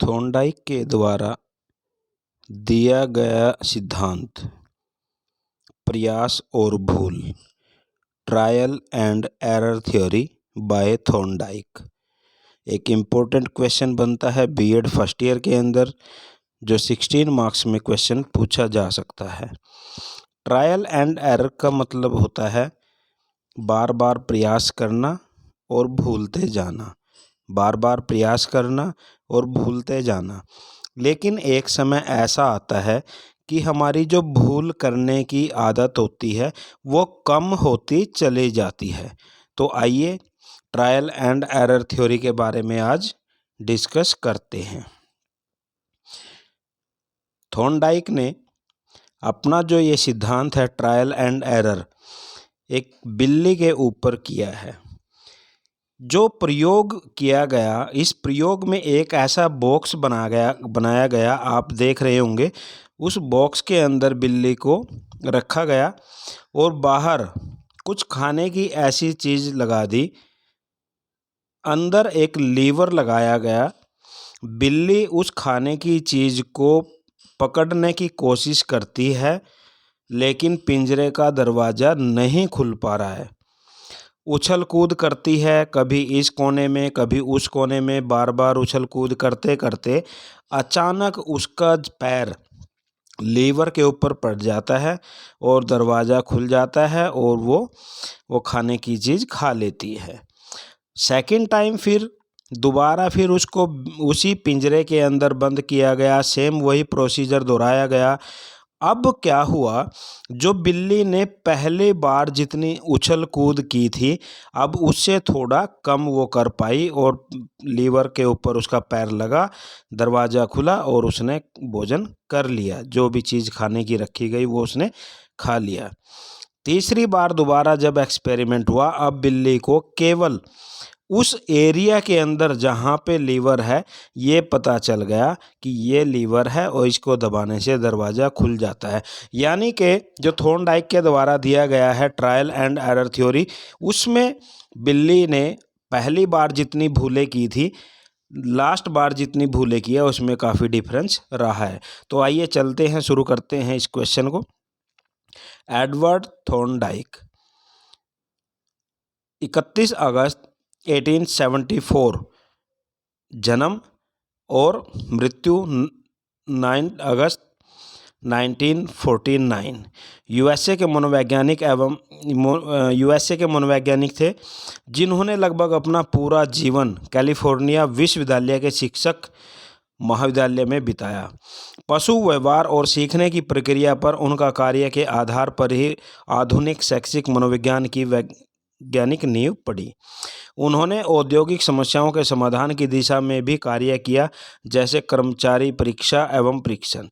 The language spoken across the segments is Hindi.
थॉर्नडाइक के द्वारा दिया गया सिद्धांत प्रयास और भूल trial and error theory by Thorndike एक इम्पोर्टेंट क्वेश्चन बनता है बीएड फर्स्ट ईयर के अंदर, जो 16 मार्क्स में क्वेश्चन पूछा जा सकता है। ट्रायल एंड एरर का मतलब होता है बार बार प्रयास करना और भूलते जाना, बार बार प्रयास करना और भूलते जाना। लेकिन एक समय ऐसा आता है कि हमारी जो भूल करने की आदत होती है वो कम होती चली जाती है। तो आइए ट्रायल एंड एरर थ्योरी के बारे में आज डिस्कस करते हैं। थॉर्नडाइक ने अपना जो ये सिद्धांत है ट्रायल एंड एरर एक बिल्ली के ऊपर किया है। जो प्रयोग किया गया, इस प्रयोग में एक ऐसा बॉक्स बनाया गया, आप देख रहे होंगे। उस बॉक्स के अंदर बिल्ली को रखा गया और बाहर कुछ खाने की ऐसी चीज़ लगा दी, अंदर एक लीवर लगाया गया। बिल्ली उस खाने की चीज़ को पकड़ने की कोशिश करती है, लेकिन पिंजरे का दरवाज़ा नहीं खुल पा रहा है। उछल कूद करती है, कभी इस कोने में कभी उस कोने में, बार बार उछल कूद करते करते अचानक उसका पैर लीवर के ऊपर पड़ जाता है और दरवाज़ा खुल जाता है और वो खाने की चीज़ खा लेती है। सेकंड टाइम फिर दोबारा फिर उसको उसी पिंजरे के अंदर बंद किया गया, सेम वही प्रोसीजर दोहराया गया। अब क्या हुआ, जो बिल्ली ने पहली बार जितनी उछल कूद की थी अब उससे थोड़ा कम वो कर पाई और लीवर के ऊपर उसका पैर लगा, दरवाज़ा खुला और उसने भोजन कर लिया। जो भी चीज़ खाने की रखी गई वो उसने खा लिया। तीसरी बार दोबारा जब एक्सपेरिमेंट हुआ, अब बिल्ली को केवल उस एरिया के अंदर जहाँ पे लीवर है ये पता चल गया कि ये लीवर है और इसको दबाने से दरवाज़ा खुल जाता है। यानी कि जो थॉर्नडाइक के द्वारा दिया गया है ट्रायल एंड एरर थ्योरी, उसमें बिल्ली ने पहली बार जितनी भूलें की थी, लास्ट बार जितनी भूलें की है उसमें काफ़ी डिफरेंस रहा है। तो आइए चलते हैं, शुरू करते हैं इस क्वेश्चन को। एडवर्ड थॉर्नडाइक 31 अगस्त 1874 जन्म और मृत्यु 9 अगस्त 1949। यूएसए के मनोवैज्ञानिक थे, जिन्होंने लगभग अपना पूरा जीवन कैलिफोर्निया विश्वविद्यालय के शिक्षक महाविद्यालय में बिताया। पशु व्यवहार और सीखने की प्रक्रिया पर उनका कार्य के आधार पर ही आधुनिक शैक्षिक मनोविज्ञान की वैज्ञानिक नींव पड़ी। उन्होंने औद्योगिक समस्याओं के समाधान की दिशा में भी कार्य किया, जैसे कर्मचारी परीक्षा एवं परीक्षण।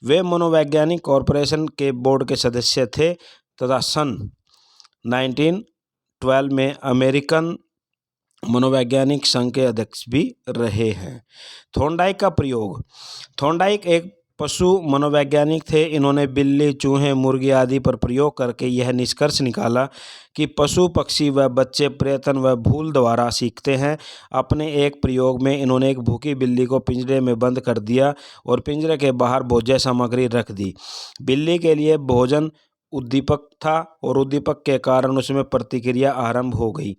वे मनोवैज्ञानिक कॉरपोरेशन के बोर्ड के सदस्य थे तथा सन 1912 में अमेरिकन मनोवैज्ञानिक संघ के अध्यक्ष भी रहे हैं। थॉर्नडाइक का प्रयोग। थॉर्नडाइक एक पशु मनोवैज्ञानिक थे। इन्होंने बिल्ली, चूहे, मुर्गी आदि पर प्रयोग करके यह निष्कर्ष निकाला कि पशु, पक्षी व बच्चे प्रयत्न व भूल द्वारा सीखते हैं। अपने एक प्रयोग में इन्होंने एक भूखी बिल्ली को पिंजरे में बंद कर दिया और पिंजरे के बाहर भोज्य सामग्री रख दी। बिल्ली के लिए भोजन उद्दीपक था और उद्दीपक के कारण उसमें प्रतिक्रिया आरंभ हो गई।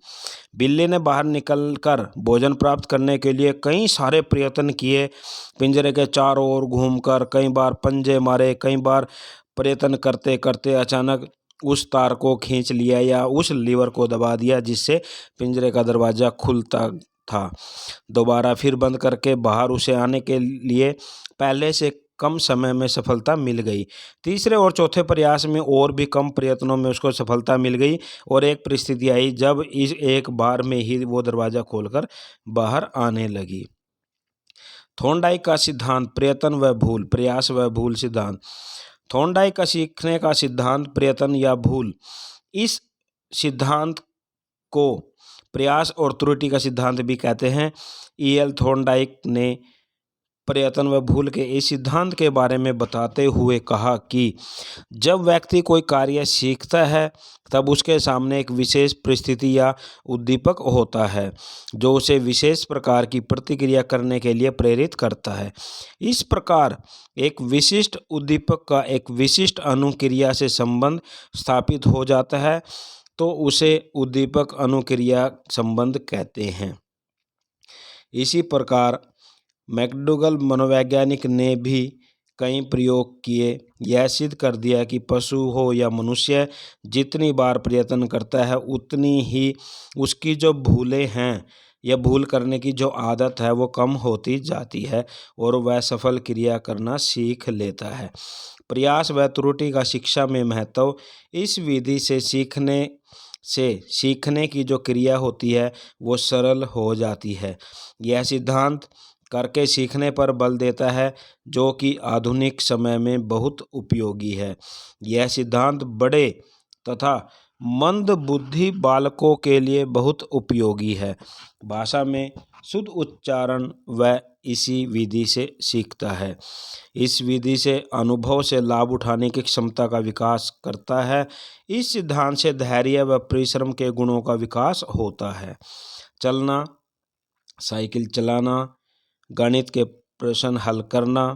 बिल्ली ने बाहर निकलकर भोजन प्राप्त करने के लिए कई सारे प्रयत्न किए। पिंजरे के चारों ओर घूमकर कई बार पंजे मारे, कई बार प्रयत्न करते करते अचानक उस तार को खींच लिया या उस लीवर को दबा दिया, जिससे पिंजरे का दरवाज़ा खुलता था। दोबारा फिर बंद करके बाहर उसे आने के लिए पहले से कम समय में सफलता मिल गई। तीसरे और चौथे प्रयास में और भी कम प्रयत्नों में उसको सफलता मिल गई और एक परिस्थिति आई जब इस एक बार में ही वो दरवाज़ा खोलकर बाहर आने लगी। थॉर्नडाइक का सिद्धांत प्रयत्न व भूल, प्रयास व भूल सिद्धांत। थॉर्नडाइक का सीखने का सिद्धांत प्रयत्न या भूल, इस सिद्धांत को प्रयास और त्रुटि का सिद्धांत भी कहते हैं। E.L. थॉर्नडाइक ने प्रयत्न व भूल के इस सिद्धांत के बारे में बताते हुए कहा कि जब व्यक्ति कोई कार्य सीखता है तब उसके सामने एक विशेष परिस्थिति या उद्दीपक होता है जो उसे विशेष प्रकार की प्रतिक्रिया करने के लिए प्रेरित करता है। इस प्रकार एक विशिष्ट उद्दीपक का एक विशिष्ट अनुक्रिया से संबंध स्थापित हो जाता है तो उसे उद्दीपक अनुक्रिया संबंध कहते हैं। इसी प्रकार मैकडूगल मनोवैज्ञानिक ने भी कई प्रयोग किए, यह सिद्ध कर दिया कि पशु हो या मनुष्य जितनी बार प्रयत्न करता है उतनी ही उसकी जो भूलें हैं या भूल करने की जो आदत है वो कम होती जाती है और वह सफल क्रिया करना सीख लेता है। प्रयास व त्रुटि का शिक्षा में महत्व। इस विधि से सीखने की जो क्रिया होती है वो सरल हो जाती है। यह सिद्धांत करके सीखने पर बल देता है जो कि आधुनिक समय में बहुत उपयोगी है। यह सिद्धांत बड़े तथा मंद बुद्धि बालकों के लिए बहुत उपयोगी है। भाषा में शुद्ध उच्चारण वह इसी विधि से सीखता है। इस विधि से अनुभव से लाभ उठाने की क्षमता का विकास करता है। इस सिद्धांत से धैर्य व परिश्रम के गुणों का विकास होता है। चलना, साइकिल चलाना, गणित के प्रश्न हल करना,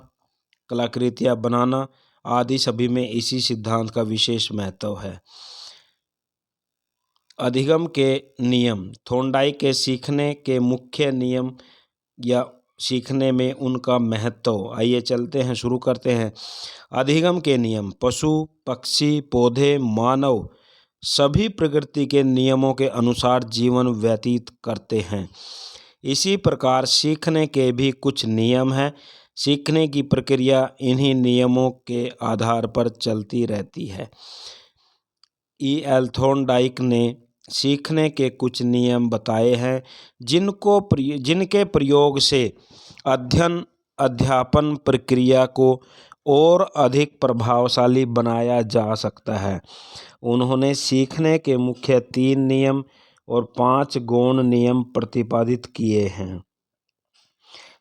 कलाकृतियाँ बनाना आदि सभी में इसी सिद्धांत का विशेष महत्व है। अधिगम के नियम। थॉर्नडाइक के सीखने के मुख्य नियम या सीखने में उनका महत्व। आइए चलते हैं, शुरू करते हैं। अधिगम के नियम। पशु, पक्षी, पौधे, मानव सभी प्रकृति के नियमों के अनुसार जीवन व्यतीत करते हैं। इसी प्रकार सीखने के भी कुछ नियम हैं। सीखने की प्रक्रिया इन्हीं नियमों के आधार पर चलती रहती है। E.L. थॉर्नडाइक ने सीखने के कुछ नियम बताए हैं जिनके प्रयोग से अध्ययन अध्यापन प्रक्रिया को और अधिक प्रभावशाली बनाया जा सकता है। उन्होंने सीखने के मुख्य 3 नियम और 5 गौण नियम प्रतिपादित किए हैं।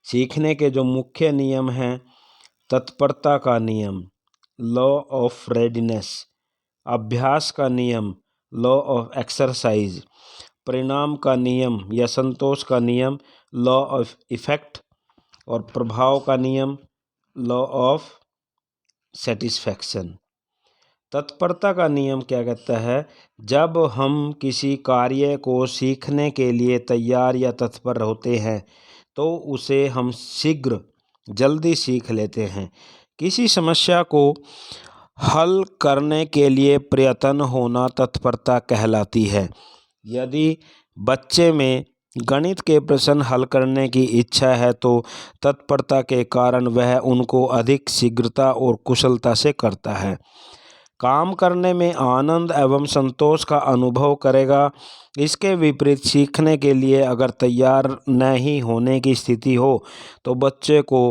सीखने के जो मुख्य नियम हैं: तत्परता का नियम, लॉ ऑफ रेडीनेस; अभ्यास का नियम, लॉ ऑफ एक्सरसाइज; परिणाम का नियम या संतोष का नियम, लॉ ऑफ इफेक्ट; और प्रभाव का नियम, लॉ ऑफ सेटिस्फैक्शन। तत्परता का नियम क्या कहता है? जब हम किसी कार्य को सीखने के लिए तैयार या तत्पर होते हैं तो उसे हम जल्दी सीख लेते हैं। किसी समस्या को हल करने के लिए प्रयत्न होना तत्परता कहलाती है। यदि बच्चे में गणित के प्रश्न हल करने की इच्छा है तो तत्परता के कारण वह उनको अधिक शीघ्रता और कुशलता से करता है। काम करने में आनंद एवं संतोष का अनुभव करेगा। इसके विपरीत सीखने के लिए अगर तैयार नहीं होने की स्थिति हो तो बच्चे को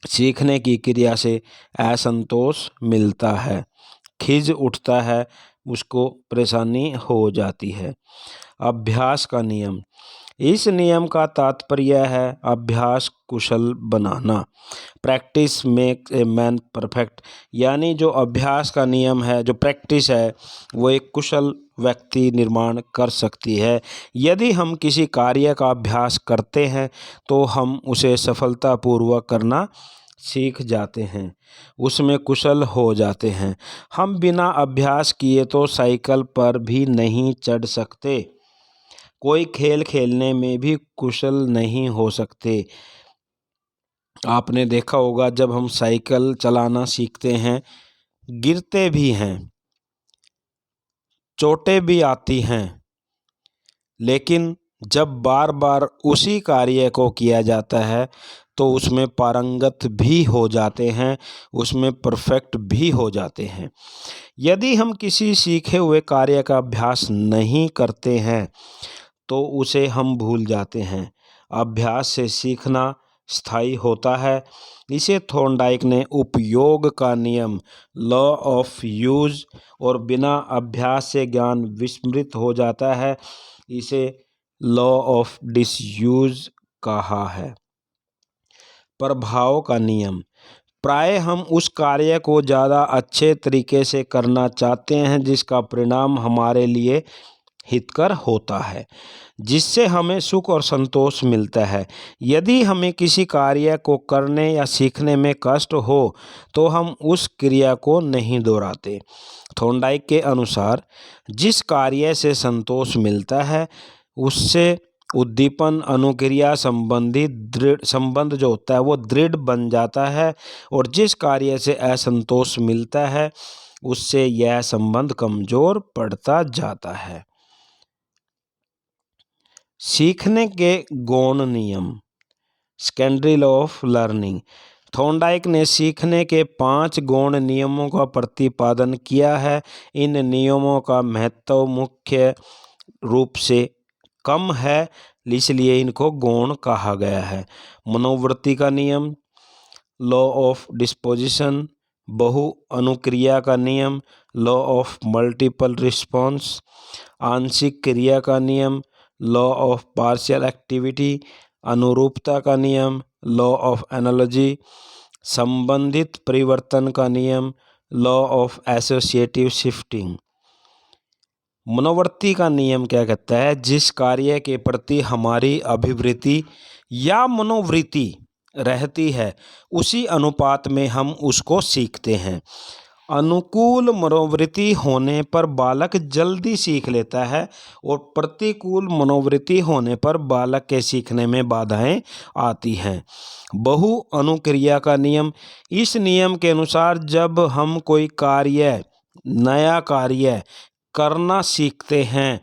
सीखने की क्रिया से असंतोष मिलता है, खिज उठता है, उसको परेशानी हो जाती है। अभ्यास का नियम। इस नियम का तात्पर्य है अभ्यास कुशल बनाना। Practice make a man perfect. यानी जो अभ्यास का नियम है, जो प्रैक्टिस है, वो एक कुशल व्यक्ति निर्माण कर सकती है। यदि हम किसी कार्य का अभ्यास करते हैं तो हम उसे सफलतापूर्वक करना सीख जाते हैं, उसमें कुशल हो जाते हैं। हम बिना अभ्यास किए तो साइकिल पर भी नहीं चढ़ सकते, कोई खेल खेलने में भी कुशल नहीं हो सकते। आपने देखा होगा जब हम साइकिल चलाना सीखते हैं, गिरते भी हैं, चोटें भी आती हैं, लेकिन जब बार बार उसी कार्य को किया जाता है तो उसमें पारंगत भी हो जाते हैं, उसमें परफेक्ट भी हो जाते हैं। यदि हम किसी सीखे हुए कार्य का अभ्यास नहीं करते हैं तो उसे हम भूल जाते हैं। अभ्यास से सीखना स्थायी होता है। इसे थॉर्नडाइक ने उपयोग का नियम, लॉ ऑफ यूज, और बिना अभ्यास से ज्ञान विस्मृत हो जाता है, इसे लॉ ऑफ डिसयूज कहा है। प्रभाव का नियम। प्राय हम उस कार्य को ज़्यादा अच्छे तरीके से करना चाहते हैं जिसका परिणाम हमारे लिए हितकर होता है, जिससे हमें सुख और संतोष मिलता है। यदि हमें किसी कार्य को करने या सीखने में कष्ट हो तो हम उस क्रिया को नहीं दोहराते। थॉर्नडाइक के अनुसार जिस कार्य से संतोष मिलता है उससे उद्दीपन अनुक्रिया संबंध जो होता है वो दृढ़ बन जाता है, और जिस कार्य से असंतोष मिलता है उससे यह संबंध कमजोर पड़ता जाता है। सीखने के गौण नियम, secondary law of learning. Thorndike ने सीखने के 5 गौण नियमों का प्रतिपादन किया है। इन नियमों का महत्व मुख्य रूप से कम है, इसलिए इनको गौण कहा गया है। मनोवृत्ति का नियम, लॉ ऑफ डिस्पोजिशन, बहु अनुक्रिया का नियम, लॉ ऑफ मल्टीपल रिस्पॉन्स, आंशिक क्रिया का नियम, लॉ ऑफ पार्शियल एक्टिविटी, अनुरूपता का नियम, लॉ ऑफ एनालॉजी, संबंधित परिवर्तन का नियम, लॉ ऑफ एसोसिएटिव शिफ्टिंग। मनोवृत्ति का नियम क्या कहता है? जिस कार्य के प्रति हमारी अभिवृत्ति या मनोवृत्ति रहती है उसी अनुपात में हम उसको सीखते हैं। अनुकूल मनोवृत्ति होने पर बालक जल्दी सीख लेता है और प्रतिकूल मनोवृत्ति होने पर बालक के सीखने में बाधाएं आती हैं। बहु अनुक्रिया का नियम, इस नियम के अनुसार जब हम कोई नया कार्य करना सीखते हैं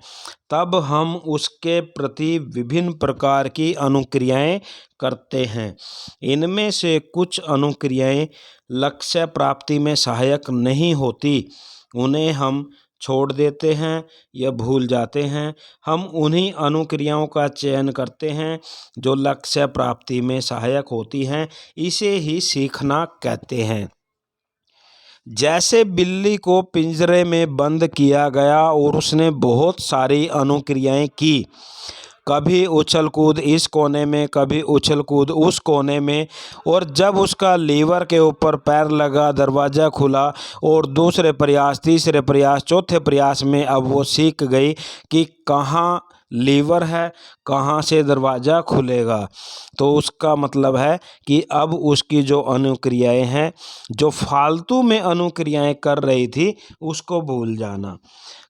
तब हम उसके प्रति विभिन्न प्रकार की अनुक्रियाएं करते हैं। इनमें से कुछ अनुक्रियाएं लक्ष्य प्राप्ति में सहायक नहीं होती, उन्हें हम छोड़ देते हैं या भूल जाते हैं। हम उन्हीं अनुक्रियाओं का चयन करते हैं जो लक्ष्य प्राप्ति में सहायक होती हैं, इसे ही सीखना कहते हैं। जैसे बिल्ली को पिंजरे में बंद किया गया और उसने बहुत सारी अनुक्रियाएं की, कभी उछल कूद इस कोने में, कभी उछल कूद उस कोने में, और जब उसका लीवर के ऊपर पैर लगा, दरवाज़ा खुला, और दूसरे प्रयास, तीसरे प्रयास, चौथे प्रयास में अब वो सीख गई कि कहाँ लीवर है, कहाँ से दरवाज़ा खुलेगा। तो उसका मतलब है कि अब उसकी जो अनुक्रियाएं हैं, जो फालतू में अनुक्रियाएं कर रही थी, उसको भूल जाना।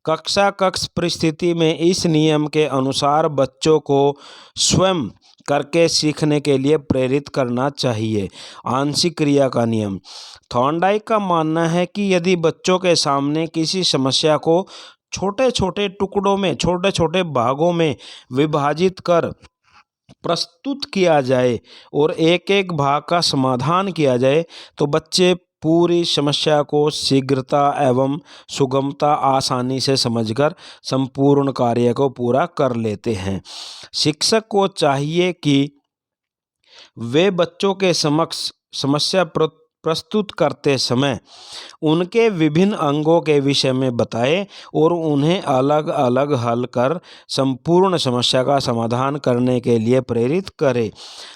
कक्ष परिस्थिति में इस नियम के अनुसार बच्चों को स्वयं करके सीखने के लिए प्रेरित करना चाहिए। आंशिक क्रिया का नियम, थॉर्नडाइक का मानना है कि यदि बच्चों के सामने किसी समस्या को छोटे छोटे टुकड़ों में, छोटे छोटे भागों में विभाजित कर प्रस्तुत किया जाए और एक एक भाग का समाधान किया जाए तो बच्चे पूरी समस्या को शीघ्रता एवं सुगमता आसानी से समझकर संपूर्ण कार्य को पूरा कर लेते हैं। शिक्षक को चाहिए कि वे बच्चों के समक्ष समस्या प्रस्तुत करते समय उनके विभिन्न अंगों के विषय में बताएं और उन्हें अलग अलग हल कर संपूर्ण समस्या का समाधान करने के लिए प्रेरित करें।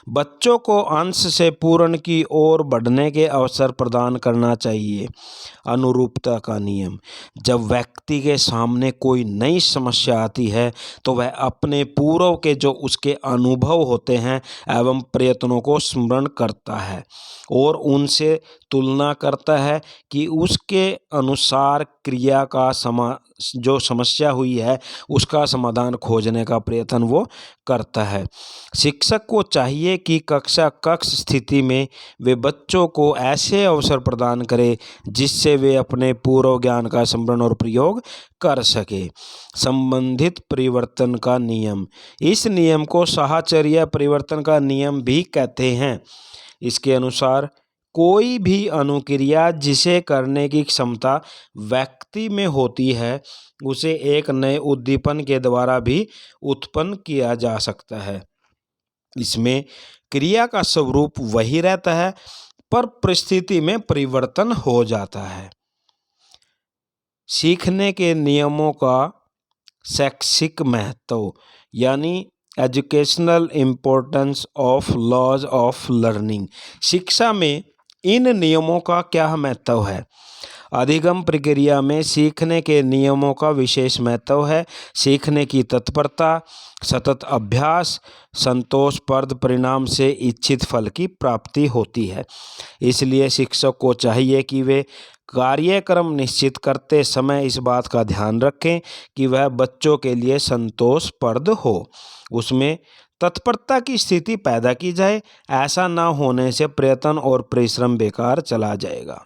बच्चों को अंश से पूर्ण की ओर बढ़ने के अवसर प्रदान करना चाहिए। अनुरूपता का नियम, जब व्यक्ति के सामने कोई नई समस्या आती है तो वह अपने पूर्व के जो उसके अनुभव होते हैं एवं प्रयत्नों को स्मरण करता है और उनसे तुलना करता है कि उसके अनुसार क्रिया का जो समस्या हुई है उसका समाधान खोजने का प्रयत्न वो करता है। शिक्षक को चाहिए कि कक्ष स्थिति में वे बच्चों को ऐसे अवसर प्रदान करें जिससे वे अपने पूर्व ज्ञान का स्मरण और प्रयोग कर सके। संबंधित परिवर्तन का नियम, इस नियम को साहचर्य परिवर्तन का नियम भी कहते हैं। इसके अनुसार कोई भी अनुक्रिया जिसे करने की क्षमता व्यक्ति में होती है उसे एक नए उद्दीपन के द्वारा भी उत्पन्न किया जा सकता है। इसमें क्रिया का स्वरूप वही रहता है पर परिस्थिति में परिवर्तन हो जाता है। सीखने के नियमों का शैक्षिक महत्व, यानी educational importance of laws of learning. शिक्षा में इन नियमों का क्या महत्व है? अधिगम प्रक्रिया में सीखने के नियमों का विशेष महत्व है। सीखने की तत्परता, सतत अभ्यास, संतोषप्रद परिणाम से इच्छित फल की प्राप्ति होती है। इसलिए शिक्षक को चाहिए कि वे कार्यक्रम निश्चित करते समय इस बात का ध्यान रखें कि वह बच्चों के लिए संतोषप्रद हो, उसमें तत्परता की स्थिति पैदा की जाए। ऐसा न होने से प्रयत्न और परिश्रम बेकार चला जाएगा।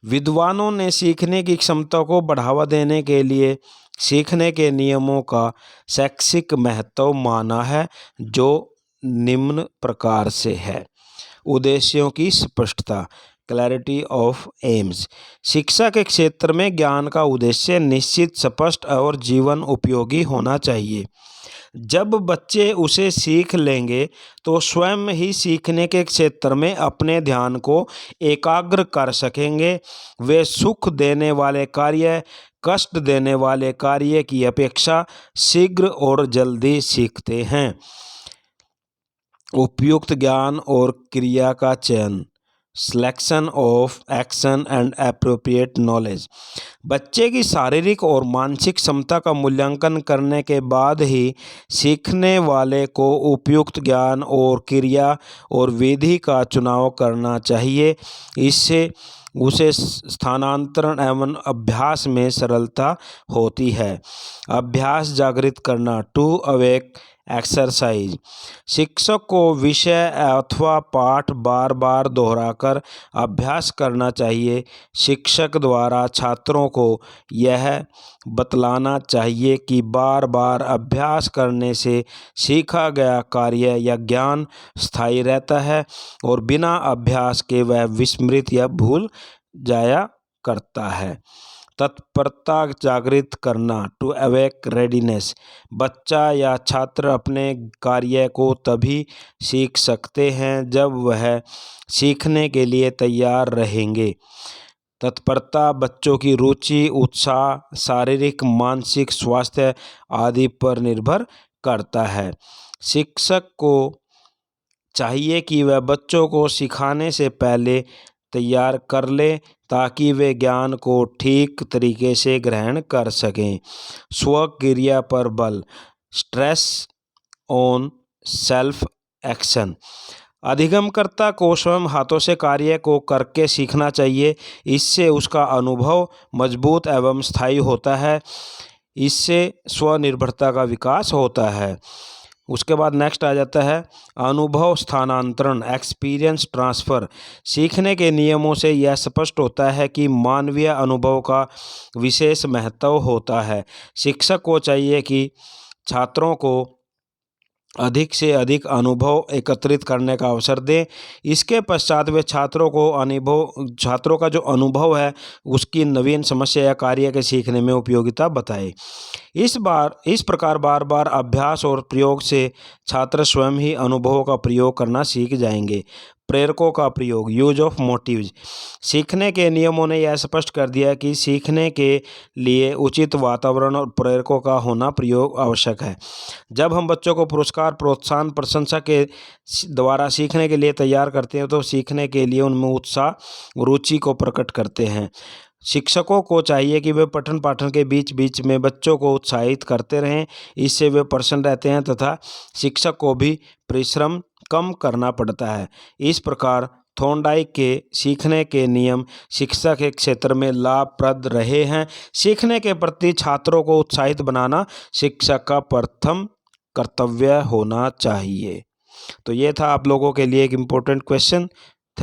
विद्वानों ने सीखने की क्षमता को बढ़ावा देने के लिए सीखने के नियमों का शैक्षिक महत्व माना है, जो निम्न प्रकार से है। उद्देश्यों की स्पष्टता, क्लैरिटी ऑफ एम्स। शिक्षा के क्षेत्र में ज्ञान का उद्देश्य निश्चित, स्पष्ट और जीवन उपयोगी होना चाहिए। जब बच्चे उसे सीख लेंगे तो स्वयं ही सीखने के क्षेत्र में अपने ध्यान को एकाग्र कर सकेंगे। वे सुख देने वाले कार्य कष्ट देने वाले कार्य की अपेक्षा शीघ्र और जल्दी सीखते हैं। उपयुक्त ज्ञान और क्रिया का चयन, selection of action and appropriate knowledge. बच्चे की शारीरिक और मानसिक क्षमता का मूल्यांकन करने के बाद ही सीखने वाले को उपयुक्त ज्ञान और क्रिया और विधि का चुनाव करना चाहिए। इससे उसे स्थानांतरण एवं अभ्यास में सरलता होती है। अभ्यास जागृत करना, टू अवेक एक्सरसाइज। शिक्षक को विषय अथवा पाठ बार बार दोहराकर अभ्यास करना चाहिए। शिक्षक द्वारा छात्रों को यह बतलाना चाहिए कि बार बार अभ्यास करने से सीखा गया कार्य या ज्ञान स्थायी रहता है और बिना अभ्यास के वह विस्मृत या भूल जाया करता है। तत्परता जागृत करना, टू अवेक रेडीनेस। बच्चा या छात्र अपने कार्य को तभी सीख सकते हैं जब वह सीखने के लिए तैयार रहेंगे। तत्परता बच्चों की रुचि, उत्साह, शारीरिक मानसिक स्वास्थ्य आदि पर निर्भर करता है। शिक्षक को चाहिए कि वह बच्चों को सिखाने से पहले तैयार कर ले ताकि वे ज्ञान को ठीक तरीके से ग्रहण कर सकें। स्वक्रिया पर बल, स्ट्रेस ऑन सेल्फ एक्शन। अधिगमकर्ता को स्वयं हाथों से कार्य को करके सीखना चाहिए। इससे उसका अनुभव मजबूत एवं स्थायी होता है। इससे स्वनिर्भरता का विकास होता है। उसके बाद नेक्स्ट आ जाता है अनुभव स्थानांतरण, एक्सपीरियंस ट्रांसफ़र। सीखने के नियमों से यह स्पष्ट होता है कि मानवीय अनुभव का विशेष महत्व होता है। शिक्षक को चाहिए कि छात्रों को अधिक से अधिक अनुभव एकत्रित करने का अवसर दें। इसके पश्चात वे छात्रों का जो अनुभव है उसकी नवीन समस्या या कार्य के सीखने में उपयोगिता बताएं। इस प्रकार बार बार अभ्यास और प्रयोग से छात्र स्वयं ही अनुभवों का प्रयोग करना सीख जाएंगे। प्रेरकों का प्रयोग, यूज ऑफ मोटिव्स। सीखने के नियमों ने यह स्पष्ट कर दिया कि सीखने के लिए उचित वातावरण और प्रेरकों का होना प्रयोग आवश्यक है। जब हम बच्चों को पुरस्कार, प्रोत्साहन, प्रशंसा के द्वारा सीखने के लिए तैयार करते हैं तो सीखने के लिए उनमें उत्साह, रुचि को प्रकट करते हैं। शिक्षकों को चाहिए कि वे पठन पाठन के बीच बीच में बच्चों को उत्साहित करते रहें। इससे वे प्रसन्न रहते हैं तथा शिक्षक को भी परिश्रम कम करना पड़ता है। इस प्रकार थॉर्नडाइक के सीखने के नियम शिक्षा के क्षेत्र में लाभप्रद रहे हैं। सीखने के प्रति छात्रों को उत्साहित बनाना शिक्षक का प्रथम कर्तव्य होना चाहिए। तो ये था आप लोगों के लिए एक इम्पोर्टेंट क्वेश्चन